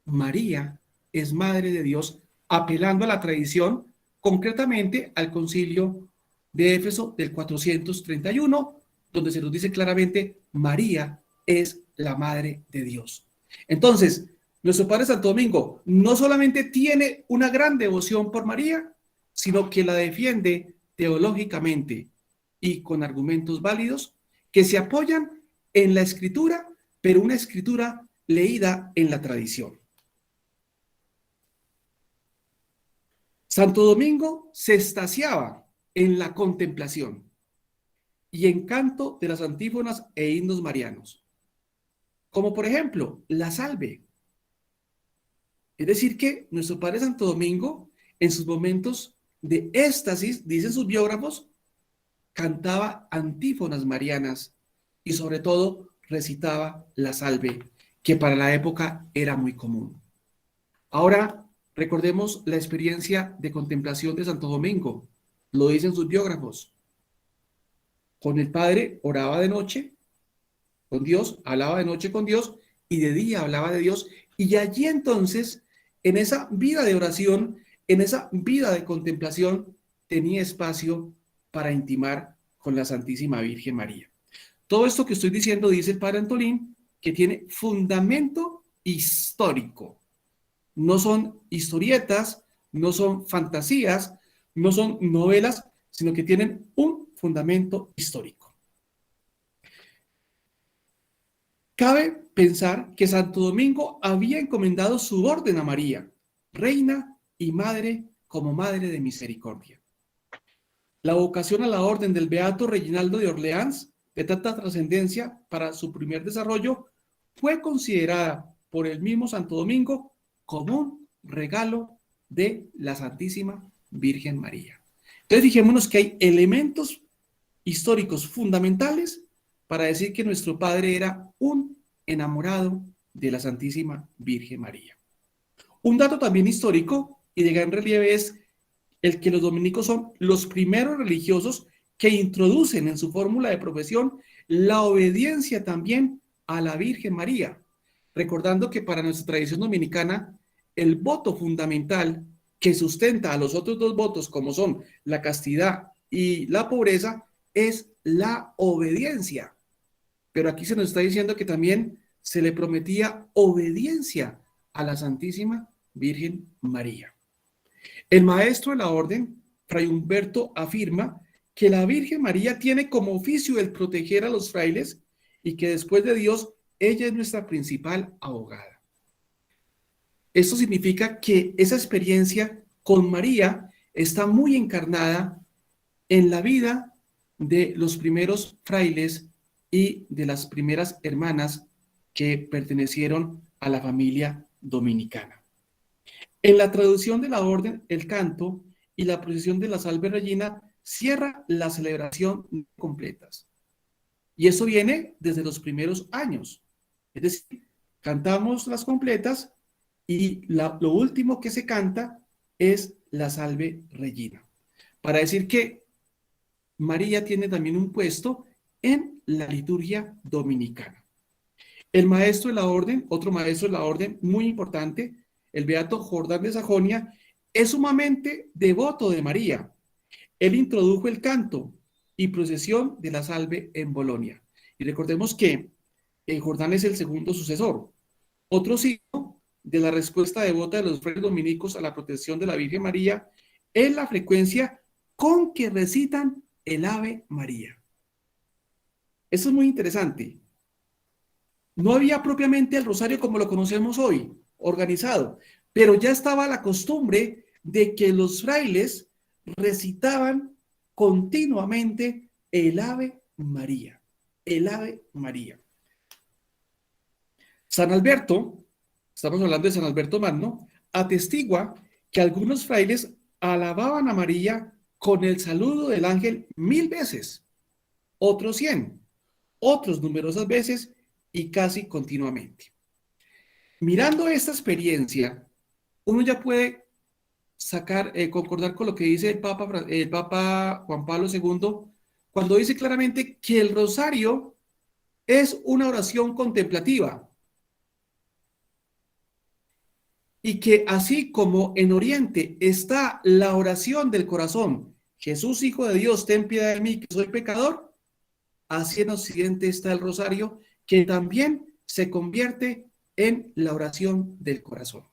María es Madre de Dios, apelando a la tradición, concretamente al Concilio de Éfeso del 431, donde se nos dice claramente, María es la Madre de Dios. Entonces, nuestro Padre Santo Domingo no solamente tiene una gran devoción por María, sino que la defiende teológicamente y con argumentos válidos que se apoyan en la Escritura, pero una Escritura leída en la tradición. Santo Domingo se extasiaba en la contemplación. y encanto de las antífonas e himnos marianos, como por ejemplo la salve. Es decir, que nuestro Padre Santo Domingo, en sus momentos de éxtasis, dicen sus biógrafos, cantaba antífonas marianas y sobre todo recitaba la salve, que para la época era muy común. Ahora recordemos la experiencia de contemplación de Santo Domingo. Lo dicen sus biógrafos. Con el Padre oraba de noche con Dios, hablaba de noche con Dios y de día hablaba de Dios. Y allí entonces, en esa vida de oración, en esa vida de contemplación, tenía espacio para intimar con la Santísima Virgen María. Todo esto que estoy diciendo, dice el Padre Antolín, que tiene fundamento histórico. No son historietas, no son fantasías, no son novelas, sino que tienen un fundamento histórico. Cabe pensar que Santo Domingo había encomendado su orden a María, reina y madre, como madre de misericordia. La vocación a la orden del beato Reginaldo de Orleans, de tanta trascendencia para su primer desarrollo, fue considerada por el mismo Santo Domingo como un regalo de la Santísima Virgen María. Entonces fijémonos que hay elementos históricos fundamentales para decir que nuestro Padre era un enamorado de la Santísima Virgen María. Un dato también histórico y de gran relieve es el que los dominicos son los primeros religiosos que introducen en su fórmula de profesión la obediencia también a la Virgen María, recordando que para nuestra tradición dominicana el voto fundamental que sustenta a los otros dos votos, como son la castidad y la pobreza, es la obediencia. Pero aquí se nos está diciendo que también se le prometía obediencia a la Santísima Virgen María. El maestro de la orden, Fray Humberto, afirma que la Virgen María tiene como oficio el proteger a los frailes y que después de Dios, ella es nuestra principal abogada. Esto significa que esa experiencia con María está muy encarnada en la vida de los primeros frailes y de las primeras hermanas que pertenecieron a la familia dominicana. En la traducción de la orden, el canto y la procesión de la Salve Regina cierra la celebración completas. Y eso viene desde los primeros años. Es decir, cantamos las completas y lo último que se canta es la Salve Regina. Para decir que María tiene también un puesto en la liturgia dominicana. El maestro de la orden, otro maestro de la orden muy importante, el beato Jordán de Sajonia, es sumamente devoto de María. Él introdujo el canto y procesión de la Salve en Bolonia. Y recordemos que Jordán es el segundo sucesor. Otro signo de la respuesta devota de los frailes dominicos a la protección de la Virgen María es la frecuencia con que recitan el Ave María. Eso es muy interesante. No había propiamente el rosario como lo conocemos hoy, organizado, pero ya estaba la costumbre de que los frailes recitaban continuamente el Ave María, el Ave María. San Alberto, estamos hablando de San Alberto Magno, atestigua que algunos frailes alababan a María con el saludo del ángel 1000 veces, otros 100, otros numerosas veces y casi continuamente. Mirando esta experiencia, uno ya puede concordar con lo que dice el Papa Juan Pablo II, cuando dice claramente que el rosario es una oración contemplativa y que así como en Oriente está la oración del corazón, Jesús, Hijo de Dios, ten piedad de mí, que soy pecador, así en Occidente está el rosario, que también se convierte en la oración del corazón.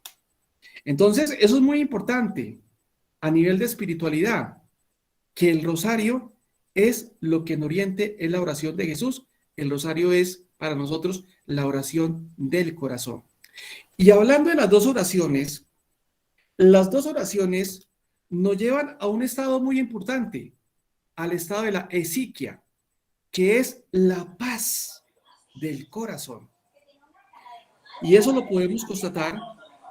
Entonces, eso es muy importante a nivel de espiritualidad, que el rosario es lo que en Oriente es la oración de Jesús, el rosario es para nosotros la oración del corazón. Y hablando de las dos oraciones nos llevan a un estado muy importante, al estado de la esiquia. que es la paz del corazón. Y eso lo podemos constatar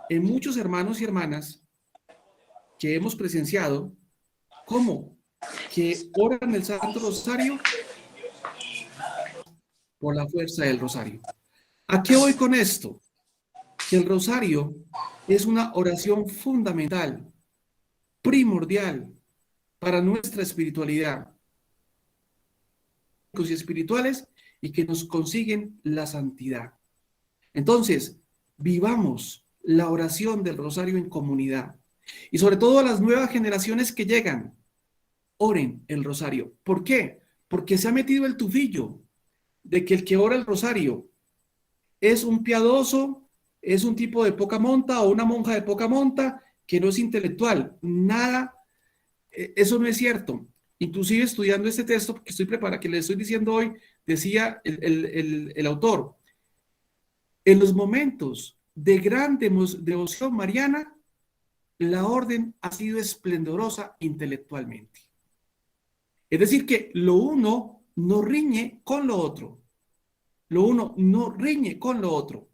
en muchos hermanos y hermanas que hemos presenciado cómo que oran el Santo Rosario por la fuerza del rosario. ¿A qué voy con esto? Que el rosario es una oración fundamental, primordial para nuestra espiritualidad y espirituales y que nos consiguen la santidad. Entonces, vivamos la oración del rosario en comunidad y sobre todo a las nuevas generaciones que llegan, oren el rosario. ¿Por qué? Porque se ha metido el tufillo de que el que ora el rosario es un piadoso, es un tipo de poca monta o una monja de poca monta que no es intelectual. Nada, eso no es cierto. Inclusive estudiando este texto que estoy preparando, que le estoy diciendo hoy, decía el autor, en los momentos de gran devoción mariana, la orden ha sido esplendorosa intelectualmente. Es decir, que lo uno no riñe con lo otro. Lo uno no riñe con lo otro.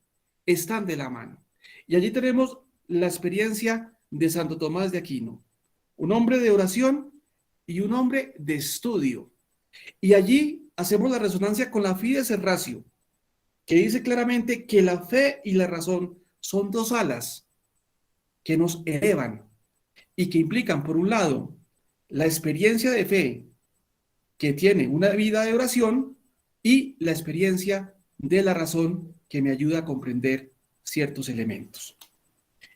Están de la mano. Y allí tenemos la experiencia de Santo Tomás de Aquino, un hombre de oración y un hombre de estudio. Y allí hacemos la resonancia con la Fides et Ratio, que dice claramente que la fe y la razón son dos alas que nos elevan y que implican, por un lado, la experiencia de fe que tiene una vida de oración y la experiencia de la razón que me ayuda a comprender ciertos elementos.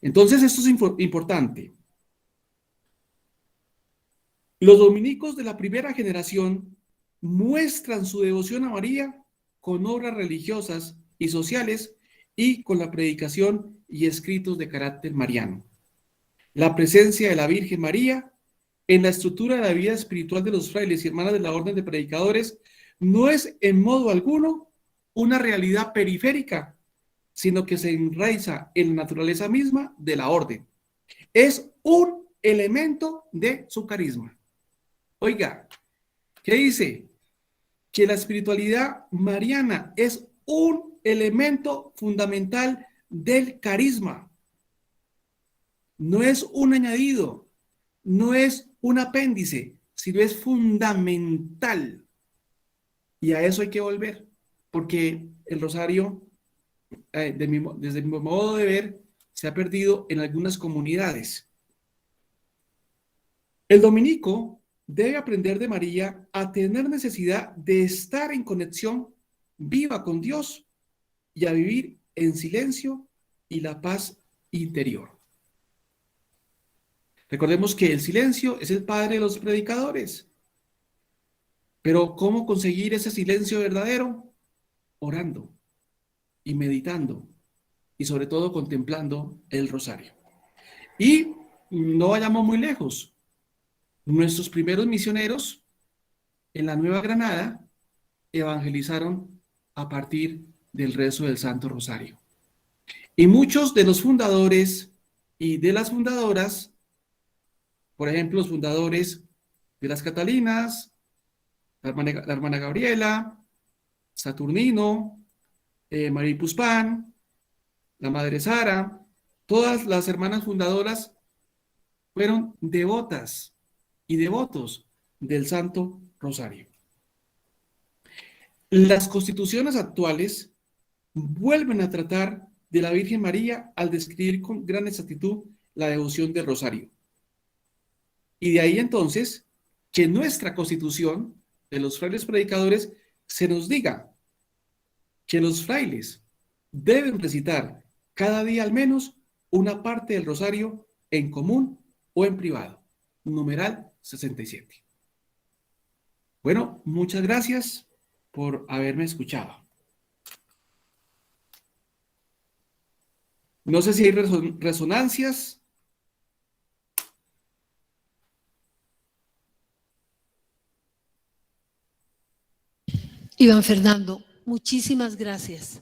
Entonces, esto es importante. Los dominicos de la primera generación muestran su devoción a María con obras religiosas y sociales y con la predicación y escritos de carácter mariano. La presencia de la Virgen María en la estructura de la vida espiritual de los frailes y hermanas de la orden de predicadores no es en modo alguno una realidad periférica, sino que se enraiza en la naturaleza misma de la orden. Es un elemento de su carisma. Oiga, ¿qué dice? Que la espiritualidad mariana es un elemento fundamental del carisma. No es un añadido, no es un apéndice, sino es fundamental. Y a eso hay que volver, porque el rosario, desde mi modo de ver, se ha perdido en algunas comunidades. El dominico debe aprender de María a tener necesidad de estar en conexión viva con Dios y a vivir en silencio y la paz interior. Recordemos que el silencio es el padre de los predicadores. Pero ¿cómo conseguir ese silencio verdadero? Orando y meditando y sobre todo contemplando el rosario. Y no vayamos muy lejos. Nuestros primeros misioneros en la Nueva Granada evangelizaron a partir del rezo del Santo Rosario. Y muchos de los fundadores y de las fundadoras, por ejemplo, los fundadores de las Catalinas, la hermana Gabriela, Saturnino, María Puspán, la Madre Sara, todas las hermanas fundadoras fueron devotas y devotos del Santo Rosario. Las constituciones actuales vuelven a tratar de la Virgen María al describir con gran exactitud la devoción del Rosario. Y de ahí entonces que nuestra constitución de los frailes predicadores se nos diga que los frailes deben recitar cada día al menos una parte del rosario en común o en privado. Numeral 67. Bueno, muchas gracias por haberme escuchado. No sé si hay resonancias. Iván Fernando, muchísimas gracias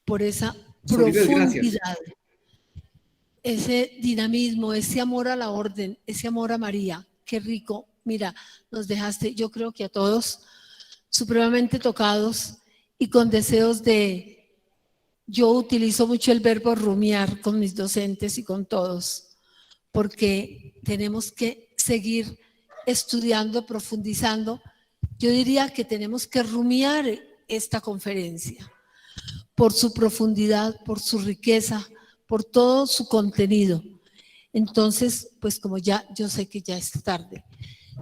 por esa profundidad, ese dinamismo, ese amor a la orden, ese amor a María. Qué rico. Mira, nos dejaste, yo creo que a todos supremamente tocados y con deseos de, yo utilizo mucho el verbo rumiar con mis docentes y con todos, porque tenemos que seguir estudiando, profundizando. Yo diría que tenemos que rumiar esta conferencia por su profundidad, por su riqueza, por todo su contenido. Entonces, pues como ya yo sé que ya es tarde,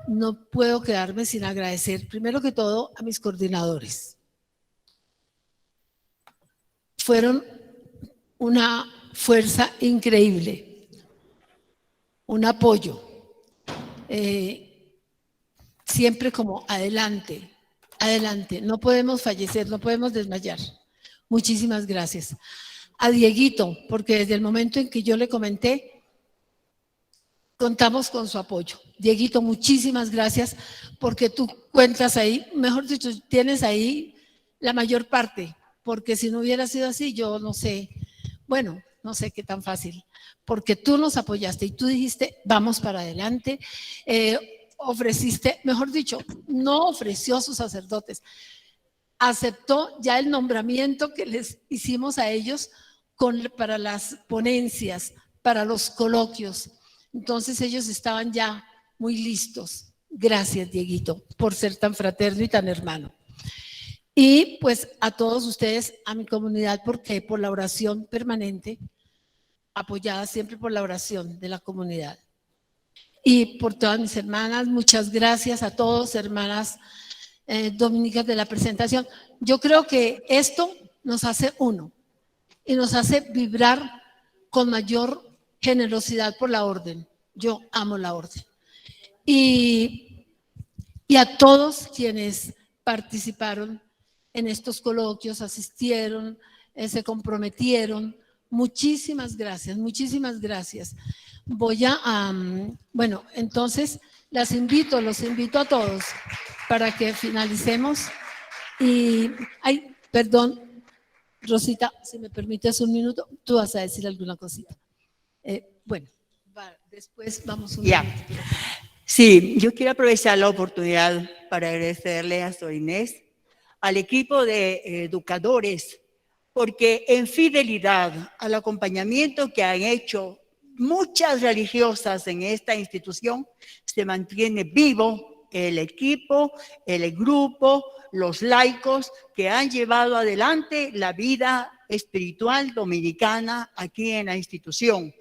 no puedo quedarme sin agradecer, primero que todo, a mis coordinadores. Fueron una fuerza increíble, un apoyo, siempre como adelante, adelante, no podemos fallecer, no podemos desmayar. Muchísimas gracias. A Dieguito, porque desde el momento en que yo le comenté, contamos con su apoyo. Dieguito, muchísimas gracias, porque tú cuentas ahí, mejor dicho, tienes ahí la mayor parte, porque si no hubiera sido así, yo no sé, bueno, no sé qué tan fácil, porque tú nos apoyaste y tú dijiste, vamos para adelante, ofreciste, mejor dicho, no ofreció a sus sacerdotes, aceptó ya el nombramiento que les hicimos a ellos para las ponencias, para los coloquios. Entonces ellos estaban ya muy listos. Gracias, Dieguito, por ser tan fraterno y tan hermano. Y pues a todos ustedes, a mi comunidad, porque por la oración permanente, apoyada siempre por la oración de la comunidad. Y por todas mis hermanas, muchas gracias a todos, hermanas dominicas de la presentación. Yo creo que esto nos hace uno y nos hace vibrar con mayor generosidad por la orden. Yo amo la orden. Y a todos quienes participaron en estos coloquios, asistieron, se comprometieron. Muchísimas gracias, muchísimas gracias. Voy a, bueno, entonces los invito a todos para que finalicemos. Y, ay, perdón, Rosita, si me permites un minuto, tú vas a decir alguna cosita. Bueno, después vamos un ya. minuto. Sí, yo quiero aprovechar la oportunidad para agradecerle a Sor Inés, al equipo de educadores, porque en fidelidad al acompañamiento que han hecho muchas religiosas en esta institución, se mantiene vivo el equipo, el grupo, los laicos que han llevado adelante la vida espiritual dominicana aquí en la institución.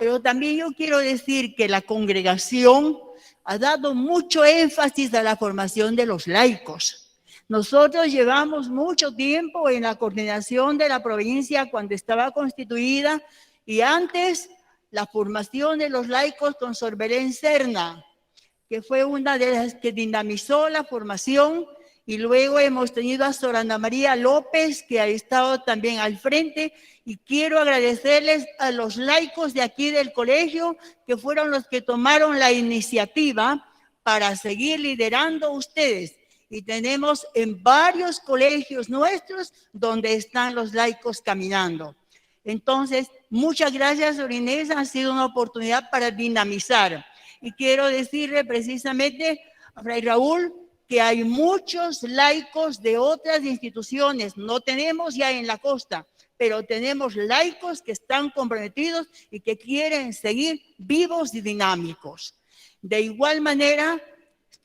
Pero también yo quiero decir que la congregación ha dado mucho énfasis a la formación de los laicos. Nosotros llevamos mucho tiempo en la coordinación de la provincia cuando estaba constituida y antes la formación de los laicos con Sor Belén Serna, que fue una de las que dinamizó la formación, y luego hemos tenido a Sor Ana María López, que ha estado también al frente, y quiero agradecerles a los laicos de aquí del colegio, que fueron los que tomaron la iniciativa para seguir liderando ustedes. Y tenemos en varios colegios nuestros donde están los laicos caminando. Entonces, muchas gracias, Sor Inés, ha sido una oportunidad para dinamizar. Y quiero decirle precisamente a Fray Raúl que hay muchos laicos de otras instituciones, no tenemos ya en la costa, pero tenemos laicos que están comprometidos y que quieren seguir vivos y dinámicos. De igual manera,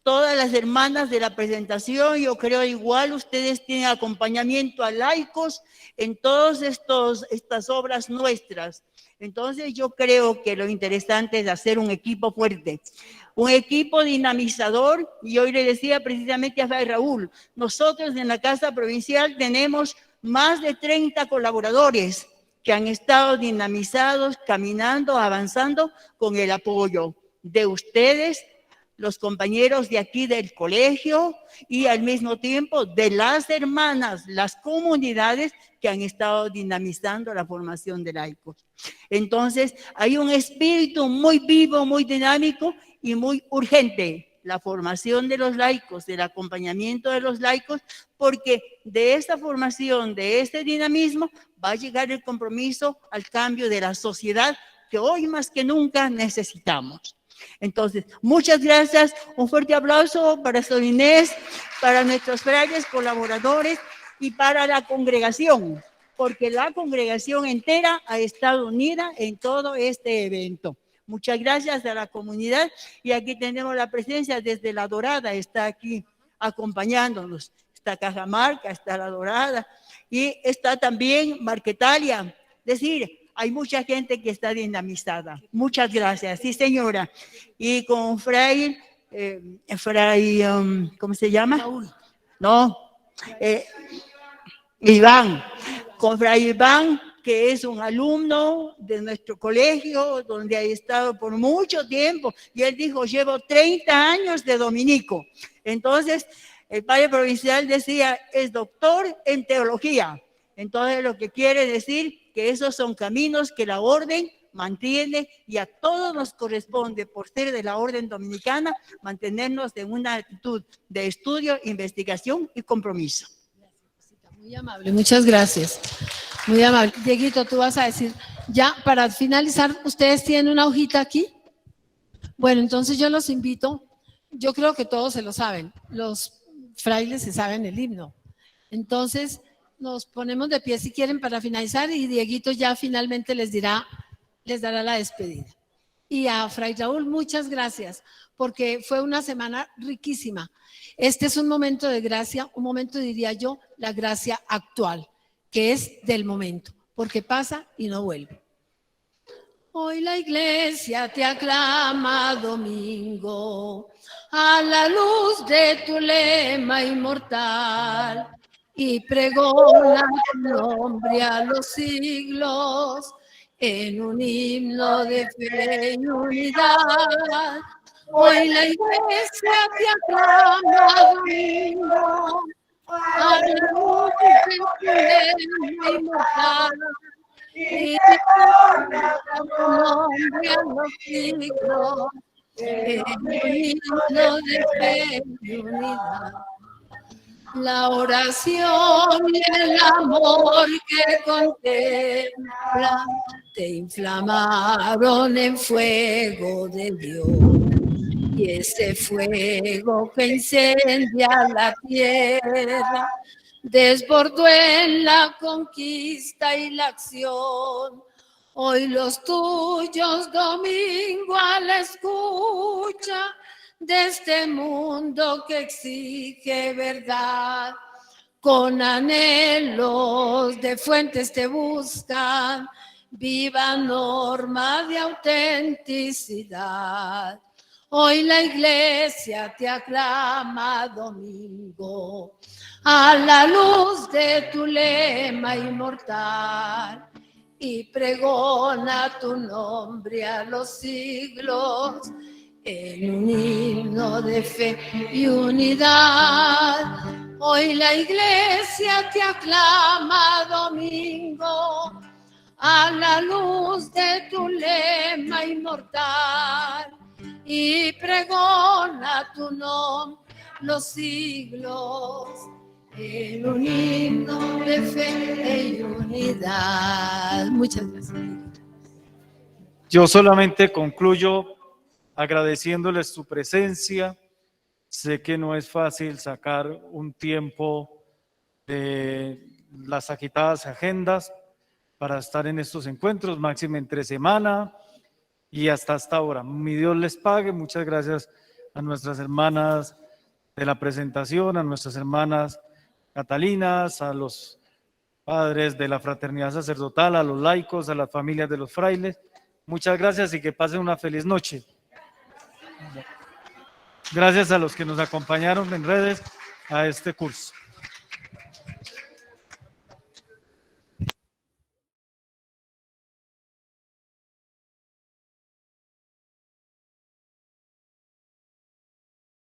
todas las hermanas de la presentación, yo creo igual ustedes tienen acompañamiento a laicos en todas estas obras nuestras. Entonces yo creo que lo interesante es hacer un equipo fuerte, un equipo dinamizador. Y hoy le decía precisamente a Fray Raúl, nosotros en la Casa Provincial tenemos más de 30 colaboradores que han estado dinamizados, caminando, avanzando con el apoyo de ustedes, los compañeros de aquí del colegio y al mismo tiempo de las hermanas, las comunidades que han estado dinamizando la formación de laicos. Entonces, hay un espíritu muy vivo, muy dinámico y muy urgente, la formación de los laicos, el acompañamiento de los laicos, porque de esta formación, de este dinamismo, va a llegar el compromiso al cambio de la sociedad que hoy más que nunca necesitamos. Entonces, muchas gracias, un fuerte aplauso para Sor Inés, para nuestros frailes colaboradores y para la congregación, porque la congregación entera ha estado unida en todo este evento. Muchas gracias a la comunidad y aquí tenemos la presencia desde La Dorada, está aquí acompañándonos. Está Cajamarca, está La Dorada y está también Marquetalia. Es decir, hay mucha gente que está dinamizada. Muchas gracias. Sí, señora. Y con Fray, ¿cómo se llama? Raúl. No, Iván. Con Fray Iván, que es un alumno de nuestro colegio, donde ha estado por mucho tiempo. Y él dijo, llevo 30 años de dominico. Entonces, el padre provincial decía, es doctor en teología. Entonces, lo que quiere decir que esos son caminos que la orden mantiene y a todos nos corresponde, por ser de la orden dominicana, mantenernos en una actitud de estudio, investigación y compromiso. Muy amable, muchas gracias. Muy amable. Dieguito, tú vas a decir, ya para finalizar, ¿ustedes tienen una hojita aquí? Bueno, entonces yo los invito, yo creo que todos se lo saben, los frailes se saben el himno. Entonces, nos ponemos de pie si quieren para finalizar y Dieguito ya finalmente les dará la despedida. Y a Fray Raúl, muchas gracias, porque fue una semana riquísima. Este es un momento de gracia, un momento, diría yo, la gracia actual, que es del momento, porque pasa y no vuelve. Hoy la iglesia te aclama, Domingo, a la luz de tu lema inmortal, y pregona tu nombre a los siglos en un himno de fe y unidad. Hoy la iglesia te aclama, Domingo, a la luz de tu lema inmortal, y pregona tu nombre a los siglos en un himno de fe y unidad. La oración y el amor que contempla te inflamaron en fuego de Dios. Y ese fuego que incendia la tierra desbordó en la conquista y la acción. Hoy los tuyos, Domingo, a la escucha de este mundo que exige verdad, con anhelos de fuentes te buscan, viva norma de autenticidad. Hoy la iglesia te aclama, Domingo, a la luz de tu lema inmortal, y pregona tu nombre a los siglos en un himno de fe y unidad. Hoy la iglesia te aclama, Domingo, a la luz de tu lema inmortal, y pregona tu nombre los siglos en un himno de fe y unidad. Muchas gracias. Yo solamente concluyo agradeciéndoles su presencia. Sé que no es fácil sacar un tiempo de las agitadas agendas para estar en estos encuentros, máximo entre semana y hasta ahora. Mi Dios les pague. Muchas gracias a nuestras hermanas de la presentación, a nuestras hermanas catalinas, a los padres de la fraternidad sacerdotal, a los laicos, a las familias de los frailes. Muchas gracias y que pasen una feliz noche. Gracias a los que nos acompañaron en redes a este curso.